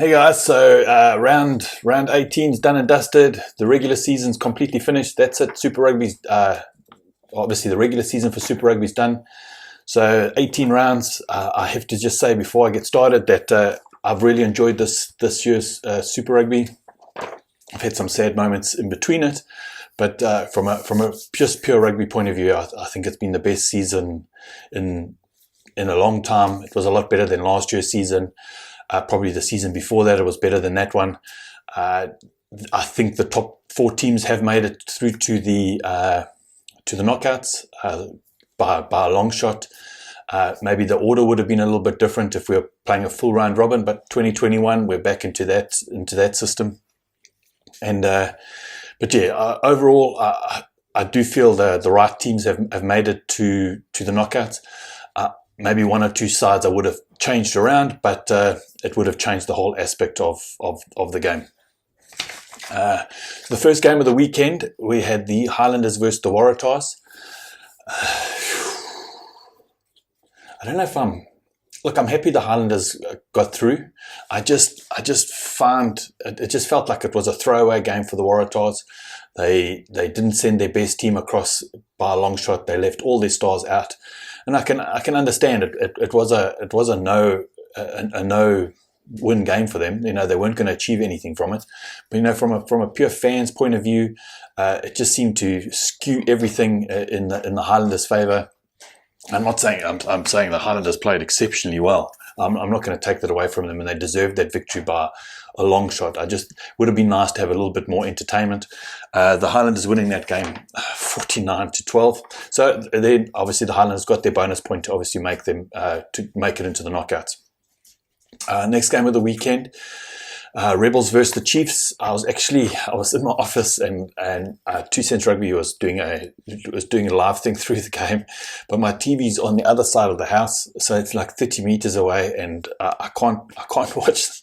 Hey guys, so round 18's done and dusted. The regular season's completely finished. That's it. Super Rugby's obviously the regular season for Super Rugby's done. So 18 rounds. I have to just say before I get started that I've really enjoyed this year's Super Rugby. I've had some sad moments in between it, but from a just pure rugby point of view, I think it's been the best season in a long time. It was a lot better than last year's season. Probably the season before that, it was better than that one. I think the top 4 teams have made it through to the knockouts by a long shot. Maybe the order would have been a little bit different if we were playing a full round robin, but 2021 we're back into that system. And but yeah, overall, I do feel the right teams have made it to the knockouts. Maybe 1 or 2 sides I would have changed around, but it would have changed the whole aspect of the game. The first game of the weekend, we had the Highlanders versus the Waratahs. I don't know if I'm happy the Highlanders got through. I just found it just felt like it was a throwaway game for the Waratahs. They didn't send their best team across by a long shot. They left all their stars out, and I can understand it. It was a no win game for them. You know, they weren't going to achieve anything from it. But you know, from a pure fan's point of view, it just seemed to skew everything in the Highlanders' favour. I'm not saying I'm saying the Highlanders played exceptionally well. I'm not going to take that away from them, and they deserved that victory by a long shot. I just would have been nice to have a little bit more entertainment. The Highlanders winning that game 49-12. So then obviously the Highlanders got their bonus point to obviously make them to make it into the knockouts. Next game of the weekend, Rebels versus the Chiefs. I was in my office and 2 Cents Rugby was doing a live thing through the game, but my TV's on the other side of the house, so it's like 30 meters away, and I can't watch.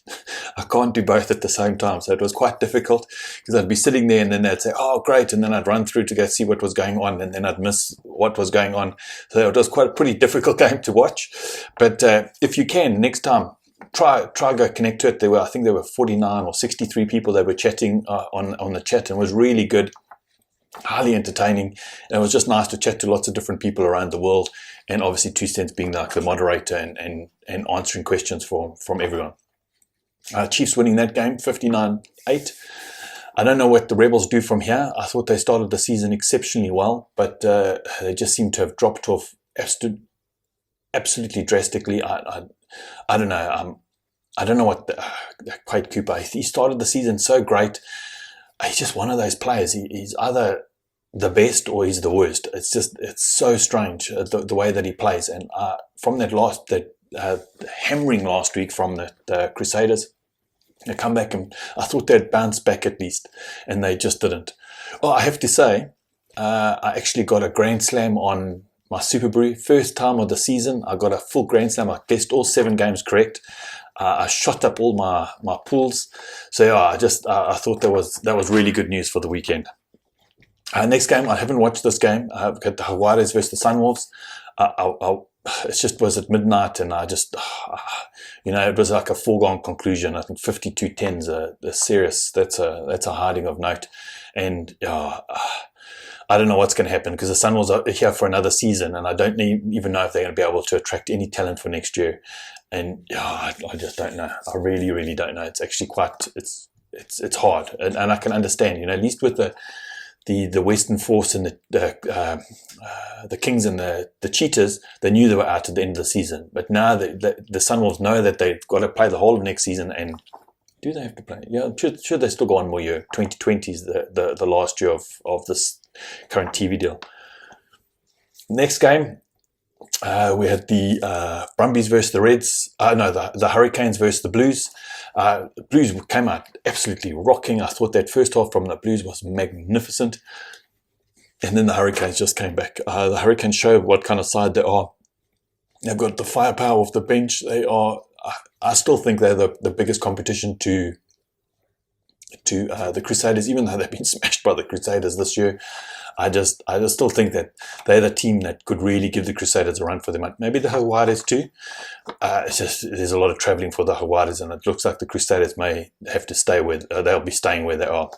I can't do both at the same time, so it was quite difficult because I'd be sitting there and then they'd say, "Oh, great," and then I'd run through to go see what was going on, and then I'd miss what was going on. So it was quite a pretty difficult game to watch. But if you can next time, try go connect to it. I think there were 49 or 63 people that were chatting on the chat, and it was really good, highly entertaining. And it was just nice to chat to lots of different people around the world, and obviously 2 Cents being like the moderator and answering questions from everyone. Chiefs winning that game 59-8. I don't know what the Rebels do from here. I thought they started the season exceptionally well, but they just seem to have dropped off absolutely drastically. I don't know. I don't know what Quade Cooper. He started the season so great. He's just one of those players. He's either the best or he's the worst. It's so strange the way that he plays. And from that hammering last week from the Crusaders, they come back, and I thought they'd bounce back at least, and they just didn't. Well, I have to say, I actually got a grand slam on my Super Brew. First time of the season, I got a full grand slam. I guessed all 7 games correct. I shot up all my pools. So yeah, I thought that was really good news for the weekend. Next game, I haven't watched this game. I've got the Hawaiians versus the Sunwolves. It just was at midnight, and I just, it was like a foregone conclusion. I think 52-10 is a serious. That's a hiding of note, and I don't know what's going to happen because the Sunwolves are here for another season, and I don't even know if they're going to be able to attract any talent for next year. And I just don't know. I really, really don't know. It's actually it's hard, and I can understand. At least with the Western Force and the Kings and the Cheetahs, they knew they were out at the end of the season. But now the Sunwolves know that they've got to play the whole of next season. And do they have to play? Yeah, should they still go one more year? 2020 is the last year of this current TV deal. Next game, we had the Brumbies versus the Reds. The Hurricanes versus the Blues. The Blues came out absolutely rocking. I thought that first half from the Blues was magnificent, and then the Hurricanes just came back. The Hurricanes show what kind of side they are. They've got the firepower off the bench. They are. I still think they're the biggest competition to the Crusaders, even though they've been smashed by the Crusaders this year. I just still think that they're the team that could really give the Crusaders a run for their money. Maybe the Jaguares too. It's just there's a lot of travelling for the Jaguares, and it looks like the Crusaders may have to stay where they'll be staying where they are.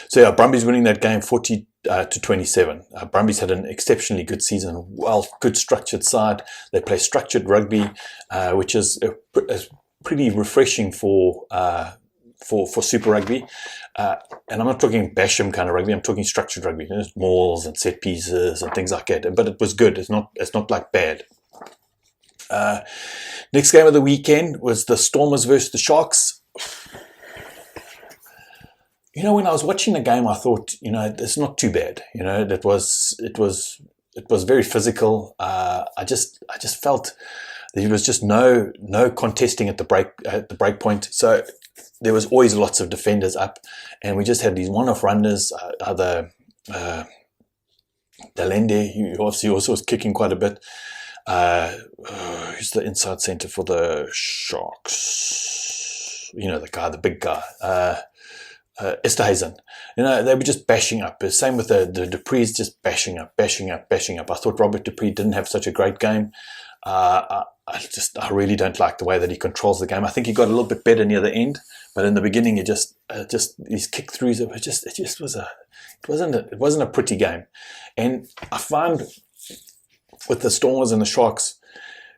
So yeah, Brumbies winning that game 40 to 27. Brumbies had an exceptionally good season, good structured side. They play structured rugby, which is pretty refreshing for Super Rugby. And I'm not talking Basham kind of rugby. I'm talking structured rugby. There's mauls and set pieces and things like that. But it was good. It's not like bad. Next game of the weekend was the Stormers versus the Sharks. When I was watching the game, I thought, it's not too bad. It was very physical. I just felt there was just no contesting at the break point. So there was always lots of defenders up, and we just had these one-off runners. Dalende, who obviously also was kicking quite a bit. Who's the inside centre for the Sharks? The big guy. Esterhazen. They were just bashing up. The same with the Dupree's, just bashing up. I thought Robert Dupree didn't have such a great game. I really don't like the way that he controls the game. I think he got a little bit better near the end, but in the beginning, it just these kick throughs. It wasn't a pretty game. And I found with the Stormers and the Sharks,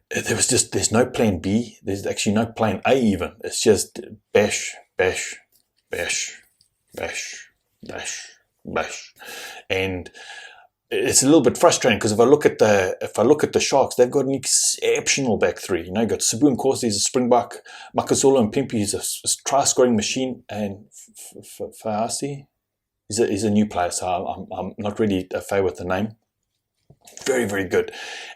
there's no plan B. There's actually no plan A even. It's just bash. And it's a little bit frustrating because if I look at the Sharks, they've got an exceptional back three. You've got Sabu and Corsi, he's a Springbok, Makazolo and Pimpy, he's a try scoring machine, and Fayasi, he's a new player, so I'm not really a fan with the name. Very, very good.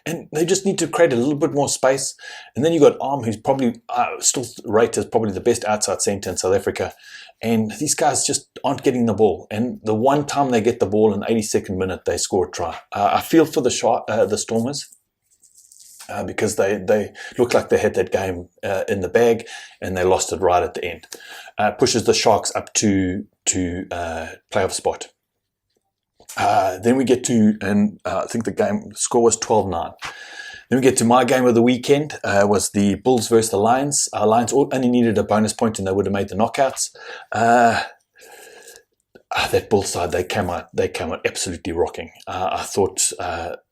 And they just need to create a little bit more space. And then you got Arm, who's probably still rated as probably the best outside centre in South Africa. And these guys just aren't getting the ball. And the one time they get the ball in the 82nd minute, they score a try. I feel for the Stormers because they look like they had that game in the bag, and they lost it right at the end. Pushes the Sharks up to playoff spot. Then we get to, and I think the score was 12-9. Then we get to my game of the weekend, was the Bulls versus the Lions. Lions only needed a bonus point and they would have made the knockouts. That Bulls side, they came out absolutely rocking. I thought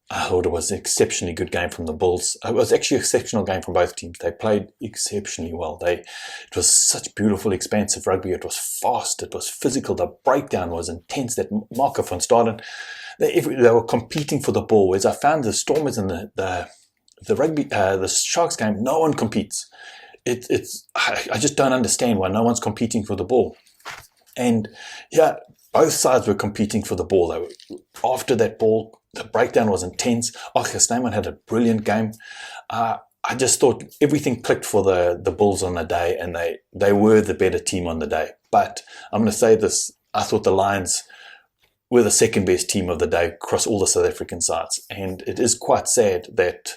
it was an exceptionally good game from the Bulls. It was actually an exceptional game from both teams. They played exceptionally well. It was such beautiful, expansive rugby. It was fast. It was physical. The breakdown was intense. That Marco van Staden, they were competing for the ball. Whereas I found the Stormers and the rugby, the Sharks game, no one competes. I just don't understand why no one's competing for the ball. And yeah, both sides were competing for the ball. They were after that ball. The breakdown was intense. Oscar Snyman had a brilliant game. I just thought everything clicked for the Bulls on the day, and they were the better team on the day. But I'm going to say this, I thought the Lions were the second best team of the day across all the South African sides. And it is quite sad that,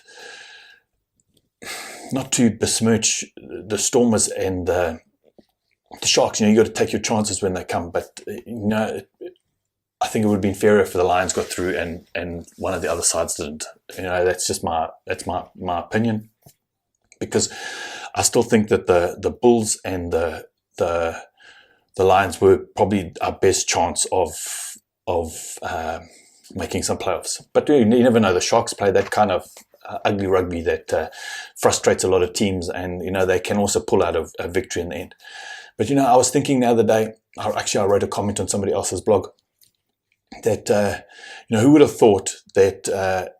not to besmirch the Stormers and the Sharks, you got to take your chances when they come, but I think it would have been fairer if the Lions got through and one of the other sides didn't. That's just my opinion, because I still think that the Bulls and the Lions were probably our best chance of making some playoffs. But you never know. The Sharks play that kind of ugly rugby that frustrates a lot of teams, and they can also pull out a victory in the end. But I was thinking the other day. I wrote a comment on somebody else's blog that who would have thought that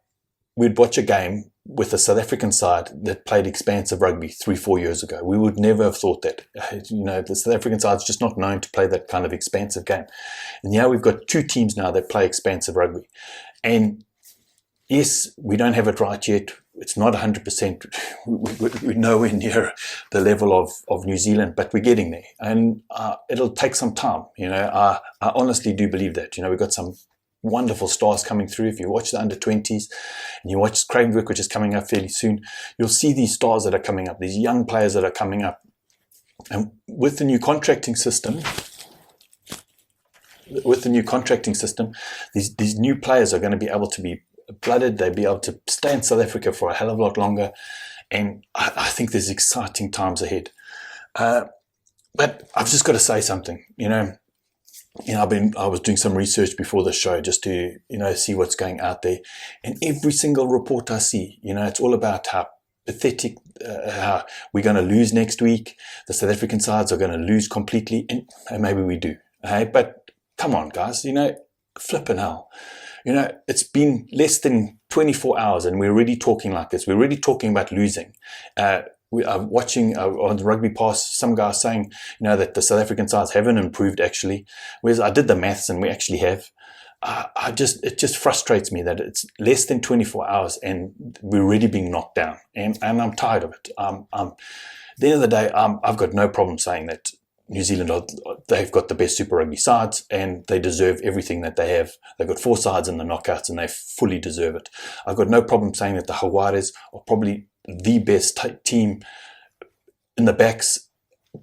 we'd watch a game with the South African side that played expansive rugby 3-4 years ago. We would never have thought that. The South African side's just not known to play that kind of expansive game. And we've got two teams now that play expansive rugby. And yes, we don't have it right yet. It's not 100%. We're nowhere near the level of New Zealand, but we're getting there. And it'll take some time. I honestly do believe that. We've got some wonderful stars coming through. If you watch the under-20s and you watch Cravenwick, which is coming up fairly soon, you'll see these stars that are coming up, these young players that are coming up. And with the new contracting system, with the new contracting system, these new players are going to be able to be blooded. They'll be able to stay in South Africa for a hell of a lot longer, and I think there's exciting times ahead. But I've just got to say something. I was doing some research before the show just to see what's going out there, and every single report I see, it's all about how pathetic, how we're going to lose next week. The South African sides are going to lose completely, and maybe we do. Hey, but come on, guys, flipping hell. It's been less than 24 hours and we're already talking like this. We're already talking about losing. We are watching on the Rugby Pass, some guys saying, that the South African sides haven't improved actually. Whereas I did the maths and we actually have. It just frustrates me that it's less than 24 hours and we're already being knocked down. And I'm tired of it. At the end of the day, I've got no problem saying that New Zealand, they've got the best Super Rugby sides and they deserve everything that they have. They've got 4 sides in the knockouts and they fully deserve it. I've got no problem saying that the Jaguares are probably the best team in the backs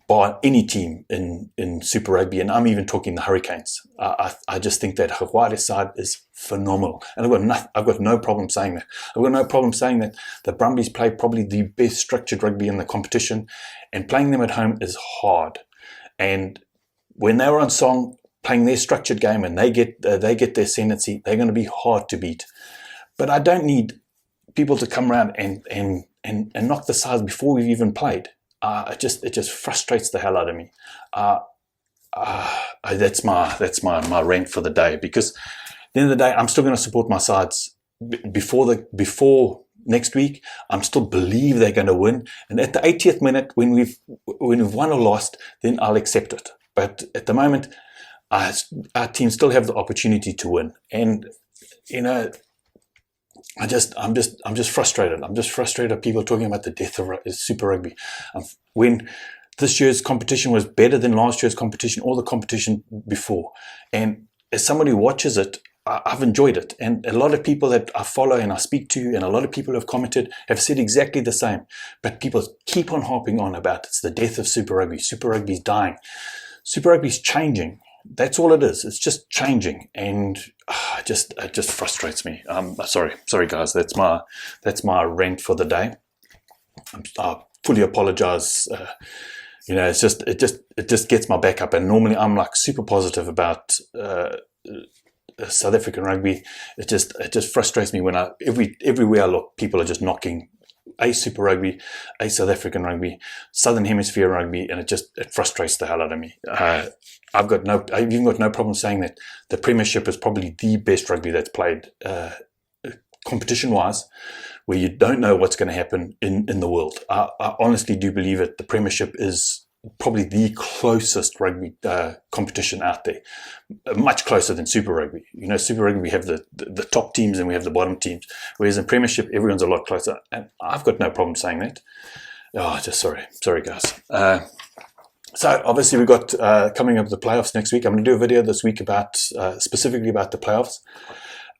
by any team in Super Rugby, and I'm even talking the Hurricanes. I just think that Jaguares side is phenomenal, and I've got no problem saying that. I've got no problem saying that the Brumbies play probably the best structured rugby in the competition, and playing them at home is hard. And when they were on song, playing their structured game, and they get their ascendancy, they're going to be hard to beat. But I don't need people to come around and knock the sides before we've even played. It just frustrates the hell out of me. That's my rant for the day, because at the end of the day, I'm still going to support my sides before next week. I'm still believe they're going to win, and at the 80th minute, when we've won or lost, then I'll accept it. But at the moment, our team still have the opportunity to win, and I'm just frustrated. I'm just frustrated at people talking about the death of Super Rugby. When this year's competition was better than last year's competition, or the competition before. And as somebody who watches it, I've enjoyed it. And a lot of people that I follow and I speak to, and a lot of people who have commented, have said exactly the same. But people keep on harping on about it's the death of Super Rugby. Super Rugby's dying. Super Rugby's changing. That's all it is. It's just changing, and it just frustrates me. Sorry guys. That's my rant for the day. I fully apologize. It just gets my back up. And normally I'm like super positive about South African rugby. It just frustrates me when everywhere I look, people are just knocking a Super Rugby, a South African rugby, Southern Hemisphere rugby, and it frustrates the hell out of me. I've even got no problem saying that the Premiership is probably the best rugby that's played competition-wise, where you don't know what's going to happen in the world. I honestly do believe it. The Premiership is probably the closest rugby competition out there, much closer than Super Rugby. Super Rugby, we have the top teams and we have the bottom teams, whereas in Premiership, everyone's a lot closer, and I've got no problem saying that. Sorry guys. So obviously we've got coming up the playoffs next week. I'm going to do a video this week about specifically about the playoffs,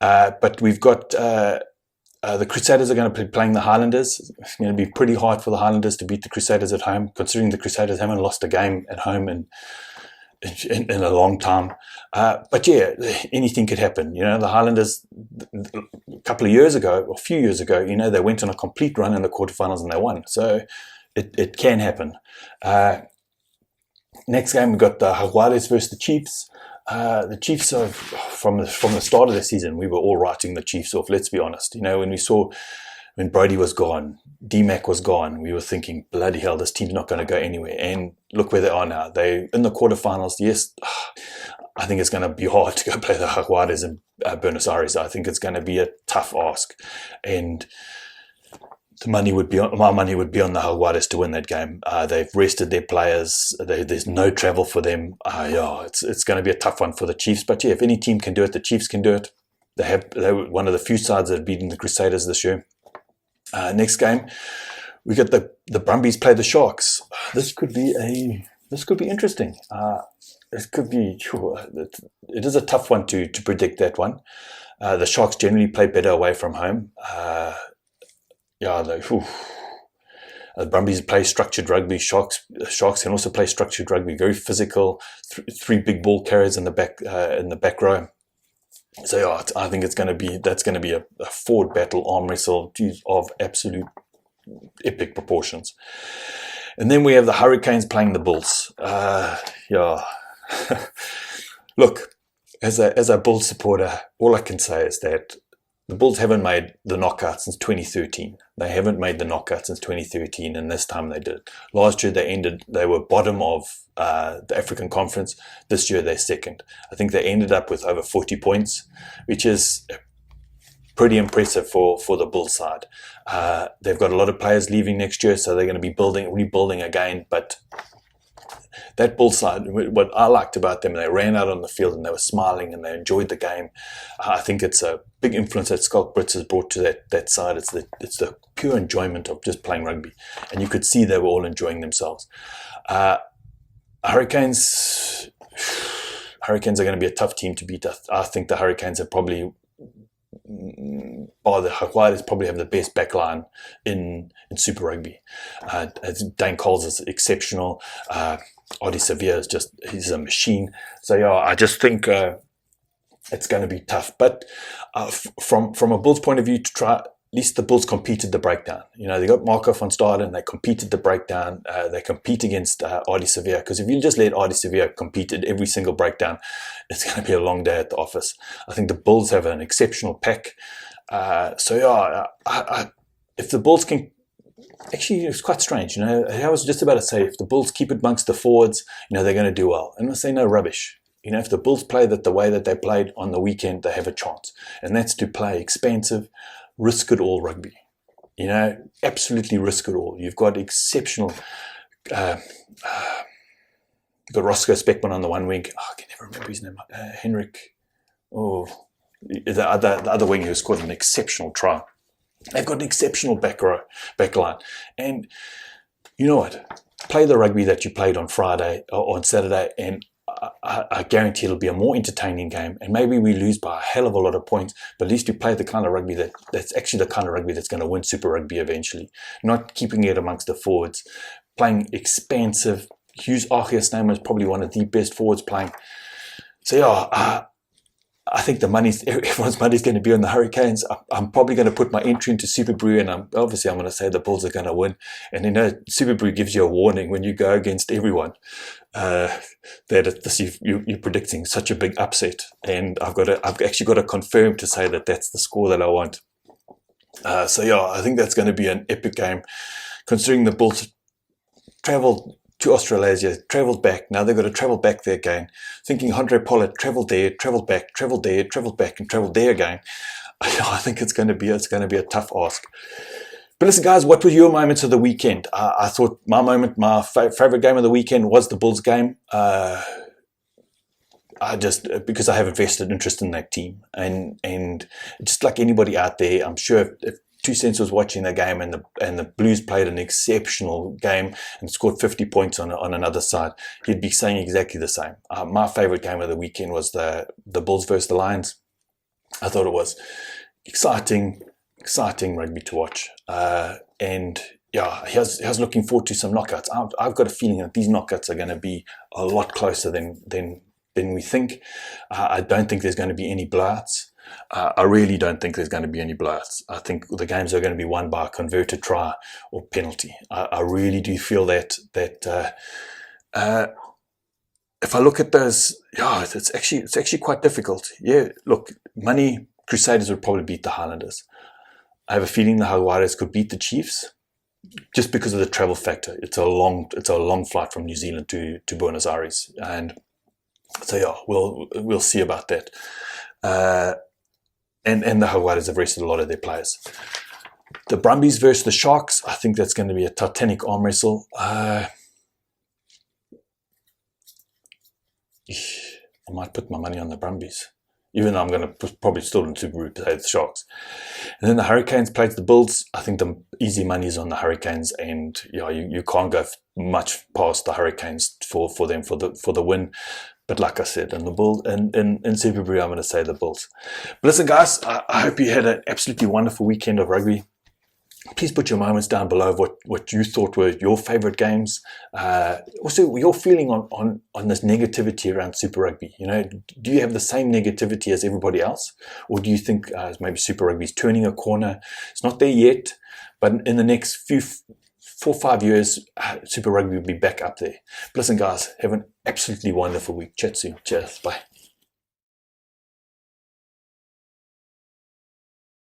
but we've got the Crusaders are going to be playing the Highlanders. It's going to be pretty hard for the Highlanders to beat the Crusaders at home, considering the Crusaders haven't lost a game at home in a long time. But yeah, anything could happen. The Highlanders a couple of years ago, or a few years ago, they went on a complete run in the quarterfinals and they won. So it can happen. Next game, we've got the Jaguares versus the Chiefs. The Chiefs are, from the start of the season, we were all writing the Chiefs off, let's be honest. When Brody was gone, D-Mac was gone, we were thinking, bloody hell, this team's not going to go anywhere. And look where they are now. They're in the quarterfinals. Yes, I think it's going to be hard to go play the Jaguares in Buenos Aires. I think it's going to be a tough ask. And my money would be on the Jaguares to win that game. They've rested their players. There's no travel for them. It's going to be a tough one for the Chiefs. But yeah, if any team can do it, the Chiefs can do it. They were one of the few sides that have beaten the Crusaders this year. Next game, we got the Brumbies play the Sharks. This could be interesting. It could be. It is a tough one to predict that one. The Sharks generally play better away from home. Brumbies play structured rugby. Sharks can also play structured rugby. Very physical. Three big ball carriers in the back row. So yeah, I think that's going to be a forward battle, arm wrestle of absolute epic proportions. And then we have the Hurricanes playing the Bulls. Yeah, look, as a Bulls supporter, all I can say is that the Bulls haven't made the knockout since 2013. They haven't made the knockout since 2013, and this time they did. Last year they were bottom of the African Conference. This year they're second. I think they ended up with over 40 points, which is pretty impressive for the Bulls side. They've got a lot of players leaving next year, so they're going to be rebuilding again. But that Bulls side, what I liked about them, they ran out on the field and they were smiling and they enjoyed the game. I think it's a big influence that Schalk Brits has brought to that side. It's the pure enjoyment of just playing rugby, and you could see they were all enjoying themselves. Hurricanes are going to be a tough team to beat. I think the Hurricanes have probably, the Hawaii's probably have the best backline in Super Rugby. Dane Coles is exceptional. Adi Severe he's a machine. So yeah, I just think it's going to be tough. But from a Bulls point of view, at least the Bulls competed the breakdown. They got Marco van Staden, they competed the breakdown. They compete against Adi Severe, because if you just let Adi Severe compete at every single breakdown, it's going to be a long day at the office. I think the Bulls have an exceptional pack. So yeah, if the Bulls can, actually it's quite strange. I was just about to say, if the Bulls keep it amongst the forwards, they're going to do well. And I say no rubbish. If the Bulls play the way that they played on the weekend, they have a chance, and that's to play expansive, risk it all rugby. Absolutely risk it all. You've got exceptional. You've got Roscoe Speckman on the one wing. I can never remember his name. Henrik. The other wing who scored an exceptional try. They've got an exceptional backline. And you know what? Play the rugby that you played on Friday or on Saturday, and I guarantee it'll be a more entertaining game. And maybe we lose by a hell of a lot of points, but at least you play the kind of rugby that's actually the kind of rugby that's going to win Super Rugby eventually. Not keeping it amongst the forwards, playing expansive. Hughes Arceus' name was probably one of the best forwards playing. So yeah, I think everyone's money's going to be on the Hurricanes. I'm probably going to put my entry into Super Brew, and I'm going to say the Bulls are going to win. And Super Brew gives you a warning when you go against everyone that you're predicting such a big upset. And I've actually got to confirm to say that that's the score that I want. So yeah, I think that's going to be an epic game, considering the Bulls travelled to Australasia, travelled back. Now they've got to travel back there again. Thinking Andre Pollard travelled there, travelled back, travelled there, travelled back, and travelled there again. I think it's going to be a tough ask. But listen, guys, what were your moments of the weekend? I thought my favourite game of the weekend was the Bulls game. Because I have a vested interest in that team, and just like anybody out there, I'm sure if Two Cents was watching the game and the Blues played an exceptional game and scored 50 points on another side, he'd be saying exactly the same. My favourite game of the weekend was the Bulls versus the Lions. I thought it was exciting rugby to watch, and yeah, he was looking forward to some knockouts. I've got a feeling that these knockouts are going to be a lot closer than we think. I don't think there's going to be any blowouts. I really don't think there's going to be any blowouts. I think the games are going to be won by a converted try or penalty. I really do feel that if I look at those, yeah, it's actually quite difficult. Yeah, look, Money Crusaders would probably beat the Highlanders. I have a feeling the Jaguares could beat the Chiefs, just because of the travel factor. It's a long flight from New Zealand to Buenos Aires, and so yeah, we'll see about that. And the Jaguares have rested a lot of their players. The Brumbies versus the Sharks, I think that's going to be a titanic arm wrestle. I might put my money on the Brumbies, even though I'm going to probably still in Super Rugby play the Sharks. And then the Hurricanes played the Bulls. I think the easy money is on the Hurricanes, and yeah, you can't go much past the Hurricanes for them for the win. But like I said, in the Bulls, in Super Brew, I'm going to say the Bulls. But listen, guys, I hope you had an absolutely wonderful weekend of rugby. Please put your moments down below of what you thought were your favorite games. Also, your feeling on this negativity around Super Rugby. Do you have the same negativity as everybody else? Or do you think maybe Super Rugby is turning a corner? It's not there yet, but in the next 4 or 5 years, Super Rugby will be back up there. Listen, guys, have an absolutely wonderful week. Chat soon. Cheers. Bye.